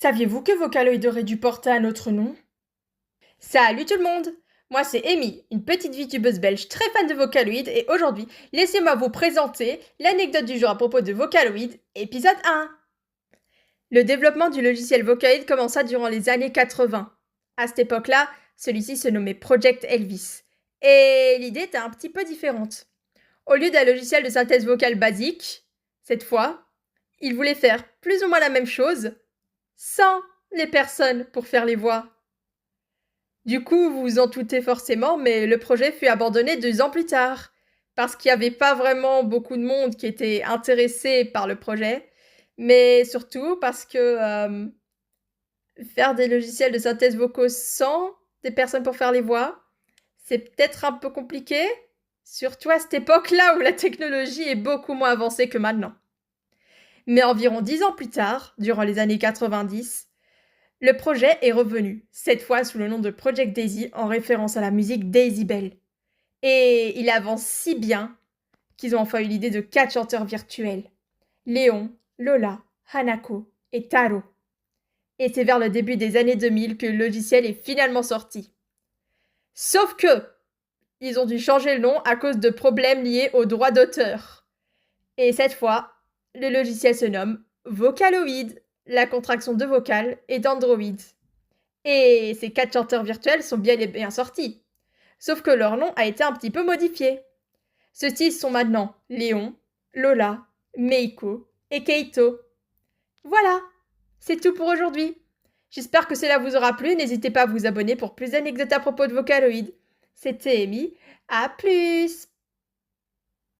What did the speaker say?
Saviez-vous que Vocaloid aurait dû porter un autre nom? Salut tout le monde! Moi c'est Amy, une petite VTubeuse belge très fan de Vocaloid et aujourd'hui, laissez-moi vous présenter l'anecdote du jour à propos de Vocaloid, épisode 1. Le développement du logiciel Vocaloid commença durant les années 80. À cette époque-là, celui-ci se nommait Project Elvis. Et l'idée était un petit peu différente. Au lieu d'un logiciel de synthèse vocale basique, cette fois, il voulait faire plus ou moins la même chose, sans les personnes pour faire les voix. Du coup, vous vous en doutez forcément, mais le projet fut abandonné 2 ans plus tard, parce qu'il n'y avait pas vraiment beaucoup de monde qui était intéressé par le projet, mais surtout parce que faire des logiciels de synthèse vocaux sans des personnes pour faire les voix, c'est peut-être un peu compliqué, surtout à cette époque-là où la technologie est beaucoup moins avancée que maintenant. Mais environ 10 ans plus tard, durant les années 90, le projet est revenu, cette fois sous le nom de Project Daisy en référence à la musique Daisy Bell. Et il avance si bien qu'ils ont enfin eu l'idée de 4 chanteurs virtuels. Léon, Lola, Hanako et Taro. Et c'est vers le début des années 2000 que le logiciel est finalement sorti. Sauf que, ils ont dû changer le nom à cause de problèmes liés aux droits d'auteur. Et cette fois, le logiciel se nomme Vocaloid, la contraction de vocal et d'Android. Et ces 4 chanteurs virtuels sont bien et bien sortis. Sauf que leur nom a été un petit peu modifié. Ceux-ci sont maintenant Léon, Lola, Meiko et Keito. Voilà, c'est tout pour aujourd'hui. J'espère que cela vous aura plu. N'hésitez pas à vous abonner pour plus d'anecdotes à propos de Vocaloid. C'était Amy. À plus!